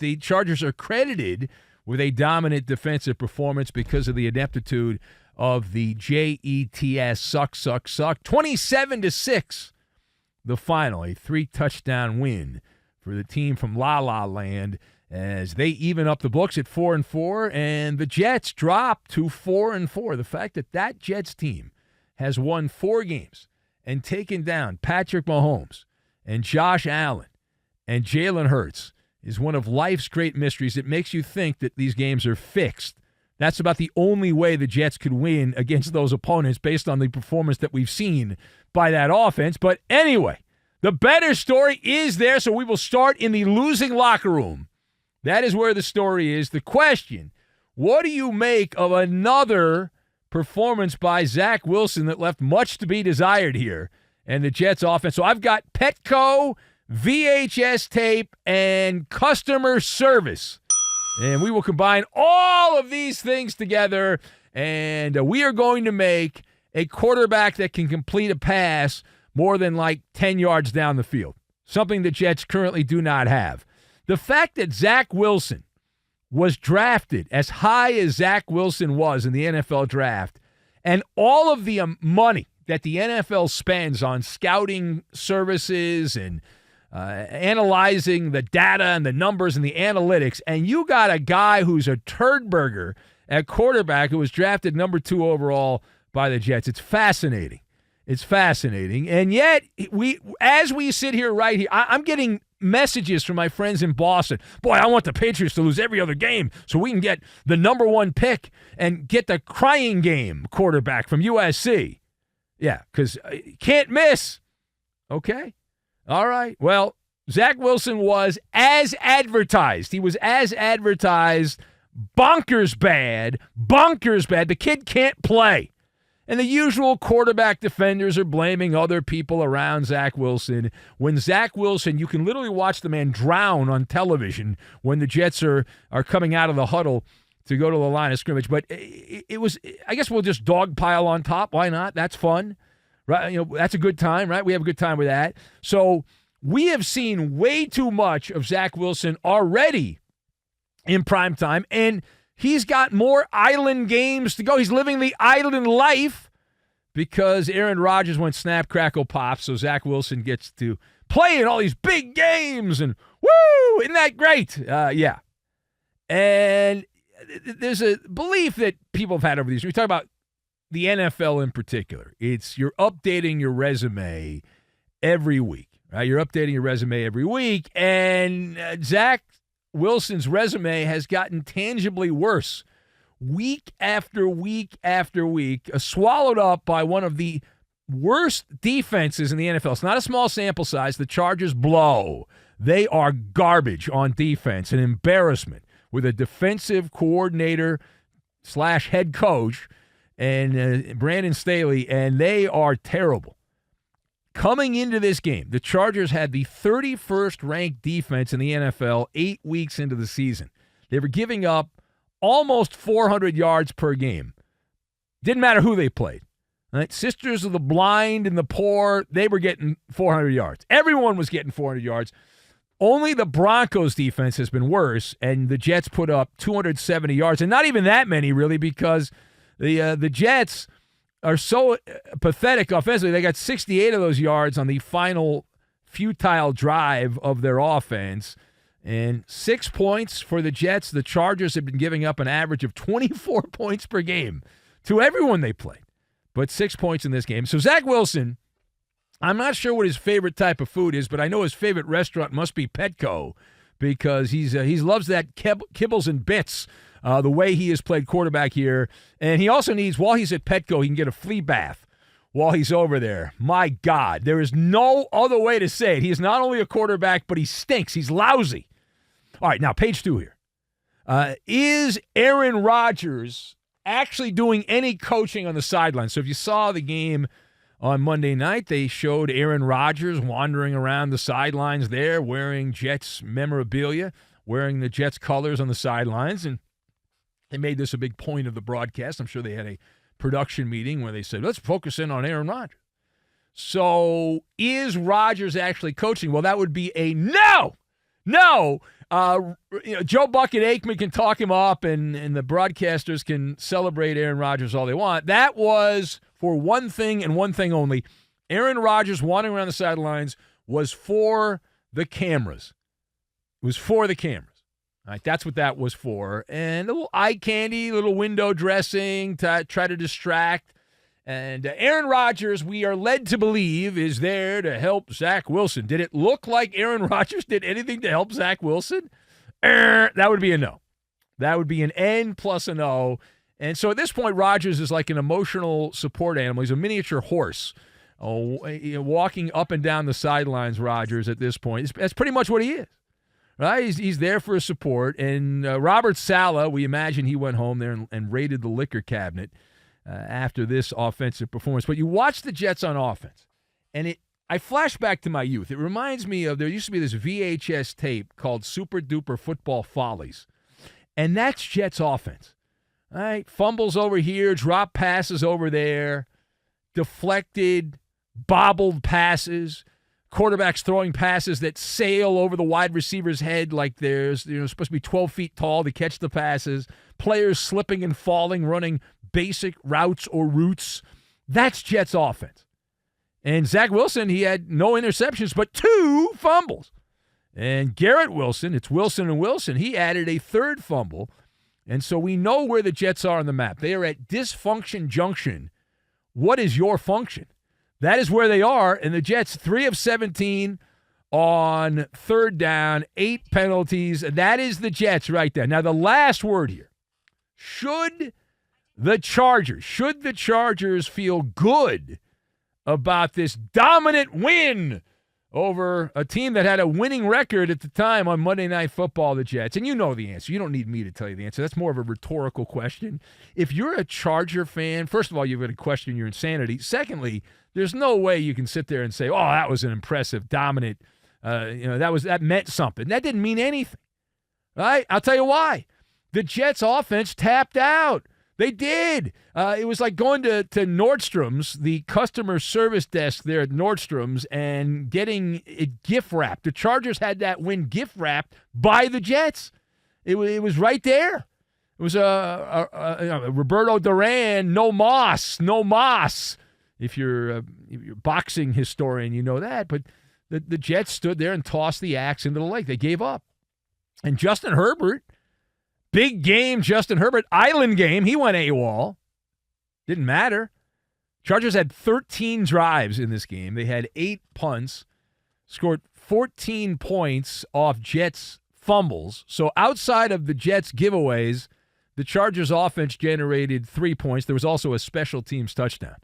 the Chargers are credited with a dominant defensive performance because of the ineptitude of the Jets. Suck. 27-6, the final, a 3-touchdown win for the team from La La Land as they even up the books at 4-4, and the Jets drop to 4-4. The fact that Jets team has won 4 games and taken down Patrick Mahomes and Josh Allen and Jalen Hurts is one of life's great mysteries. It makes you think that these games are fixed. That's about the only way the Jets could win against those opponents based on the performance that we've seen by that offense. But anyway, the better story is there, so we will start in the losing locker room. That is where the story is. The question, what do you make of another performance by Zach Wilson that left much to be desired here and the Jets offense? So I've got Petco, VHS tape, and customer service. And we will combine all of these things together, and we are going to make a quarterback that can complete a pass more than like 10 yards down the field, something the Jets currently do not have. The fact that Zach Wilson was drafted as high as Zach Wilson was in the NFL draft, and all of the money that the NFL spends on scouting services and analyzing the data and the numbers and the analytics, and you got a guy who's a turd burger at quarterback who was drafted number 2 overall by the Jets. It's fascinating. It's fascinating. And yet, as we sit here right here, I'm getting messages from my friends in Boston. Boy, I want the Patriots to lose every other game so we can get the number 1 pick and get the crying game quarterback from USC. Yeah, because can't miss. Okay. All right. Well, Zach Wilson was as advertised. He was as advertised. Bonkers bad. The kid can't play. And the usual quarterback defenders are blaming other people around Zach Wilson. When Zach Wilson, you can literally watch the man drown on television when the Jets are coming out of the huddle to go to the line of scrimmage. But it was, I guess we'll just dogpile on top. Why not? That's fun. Right? You know, that's a good time, right? We have a good time with that. So we have seen way too much of Zach Wilson already in prime time, and he's got more island games to go. He's living the island life because Aaron Rodgers went snap, crackle, pop, so Zach Wilson gets to play in all these big games, and woo, isn't that great? Yeah. And there's a belief that people have had over these. We talk about the NFL in particular. It's you're updating your resume every week, right? You're updating your resume every week, and Zach Wilson's resume has gotten tangibly worse week after week after week, swallowed up by one of the worst defenses in the NFL. It's not a small sample size. The Chargers blow. They are garbage on defense, an embarrassment with a defensive coordinator / head coach and Brandon Staley, and they are terrible. Coming into this game, the Chargers had the 31st ranked defense in the NFL 8 weeks into the season. They were giving up almost 400 yards per game. Didn't matter who they played. Right? Sisters of the blind and the poor, they were getting 400 yards. Everyone was getting 400 yards. Only the Broncos defense has been worse, and the Jets put up 270 yards, and not even that many, really, because the Jets are so pathetic offensively. They got 68 of those yards on the final futile drive of their offense. And 6 points for the Jets. The Chargers have been giving up an average of 24 points per game to everyone they play. But 6 points in this game. So Zach Wilson, I'm not sure what his favorite type of food is, but I know his favorite restaurant must be Petco because he loves that kibbles and bits, the way he has played quarterback here. And he also needs, while he's at Petco, he can get a flea bath while he's over there. My God, there is no other way to say it. He is not only a quarterback, but he stinks. He's lousy. All right, now page 2 here. Is Aaron Rodgers actually doing any coaching on the sideline? So if you saw the game on Monday night, they showed Aaron Rodgers wandering around the sidelines there wearing Jets memorabilia, wearing the Jets colors on the sidelines, and they made this a big point of the broadcast. I'm sure they had a production meeting where they said, let's focus in on Aaron Rodgers. So is Rodgers actually coaching? Well, that would be a no. No. Joe Bucket Aikman can talk him up, and the broadcasters can celebrate Aaron Rodgers all they want. That was for one thing and one thing only. Aaron Rodgers wandering around the sidelines was for the cameras. It was for the cameras. All right, that's what that was for. And a little eye candy, little window dressing to try to distract. And Aaron Rodgers, we are led to believe, is there to help Zach Wilson. Did it look like Aaron Rodgers did anything to help Zach Wilson? That would be a no. That would be an N plus an O. And so at this point, Rodgers is like an emotional support animal. He's a miniature horse walking up and down the sidelines, Rodgers, at this point. That's pretty much what he is. Right? He's there for support. And Robert Saleh, we imagine he went home there and raided the liquor cabinet after this offensive performance. But you watch the Jets on offense, and I flash back to my youth. It reminds me of, there used to be this VHS tape called Super Duper Football Follies, and that's Jets offense. All right? Fumbles over here, drop passes over there, deflected, bobbled passes, quarterbacks throwing passes that sail over the wide receiver's head like they're supposed to be 12 feet tall to catch the passes, players slipping and falling, running basic routes or routes. That's Jets offense. And Zach Wilson, he had no interceptions but 2 fumbles. And Garrett Wilson, it's Wilson and Wilson, he added a 3rd fumble. And so we know where the Jets are on the map. They are at dysfunction junction. What is your function? That is where they are, and the Jets, 3 of 17 on 3rd down, 8 penalties, and that is the Jets right there. Now, the last word here. Should the Chargers feel good about this dominant win over a team that had a winning record at the time on Monday Night Football, the Jets? And you know the answer. You don't need me to tell you the answer. That's more of a rhetorical question. If you're a Charger fan, first of all, you've got to question your insanity. Secondly, there's no way you can sit there and say, oh, that was an impressive, dominant, that meant something. That didn't mean anything, right? I'll tell you why. The Jets offense tapped out. They did. It was like going to Nordstrom's, the customer service desk there at Nordstrom's, and getting it gift wrapped. The Chargers had that win gift wrapped by the Jets. It was right there. It was a Roberto Duran, no moss. If you're a boxing historian, you know that. But the Jets stood there and tossed the axe into the lake. They gave up. And Justin Herbert, big game, Justin Herbert, island game, he went AWOL. Didn't matter. Chargers had 13 drives in this game. They had 8 punts, scored 14 points off Jets fumbles. So outside of the Jets giveaways, the Chargers offense generated 3 points. There was also a special teams touchdown.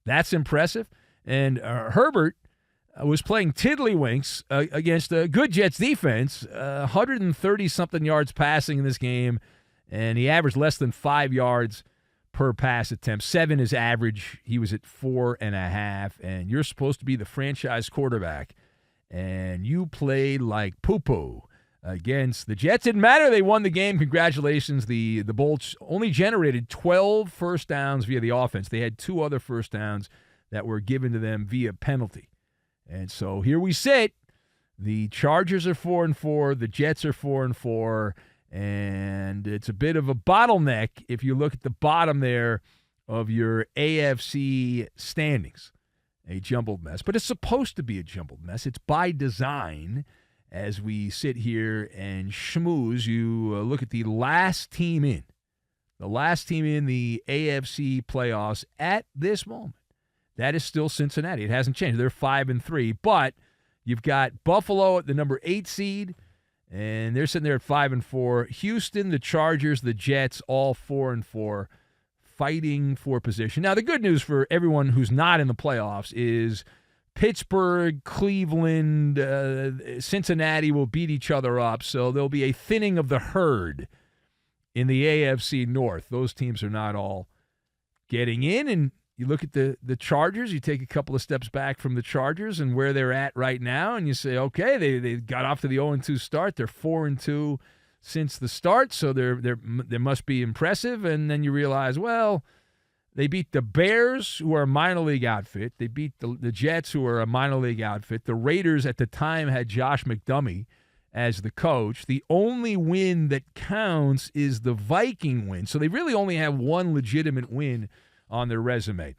That's impressive. And Herbert was playing tiddlywinks against a good Jets defense, 130-something yards passing in this game, and he averaged less than 5 yards per pass attempt. 7 is average. He was at 4.5, and you're supposed to be the franchise quarterback, and you played like poo-poo against the Jets. Didn't matter. They won the game. Congratulations. The Bolts only generated 12 first downs via the offense. They had 2 other first downs that were given to them via penalty. And so here we sit. The Chargers are 4-4. The Jets are 4-4. And it's a bit of a bottleneck if you look at the bottom there of your AFC standings. A jumbled mess. But it's supposed to be a jumbled mess. It's by design. As we sit here and schmooze, you look at the last team in. The last team in the AFC playoffs at this moment. That is still Cincinnati. It hasn't changed. They're 5-3. But you've got Buffalo at the number 8 seed, and they're sitting there at 5-4. Houston, the Chargers, the Jets, all 4-4, fighting for position. Now, the good news for everyone who's not in the playoffs is Pittsburgh, Cleveland, Cincinnati will beat each other up, so there'll be a thinning of the herd in the AFC North. Those teams are not all getting in, and you look at the Chargers, you take a couple of steps back from the Chargers and where they're at right now, and you say, okay, they got off to the 0-2 start. They're 4-2 since the start, so they must be impressive. And then you realize, well, they beat the Bears, who are a minor league outfit. They beat the Jets, who are a minor league outfit. The Raiders at the time had Josh McDummy as the coach. The only win that counts is the Viking win. So they really only have one legitimate win on their resume.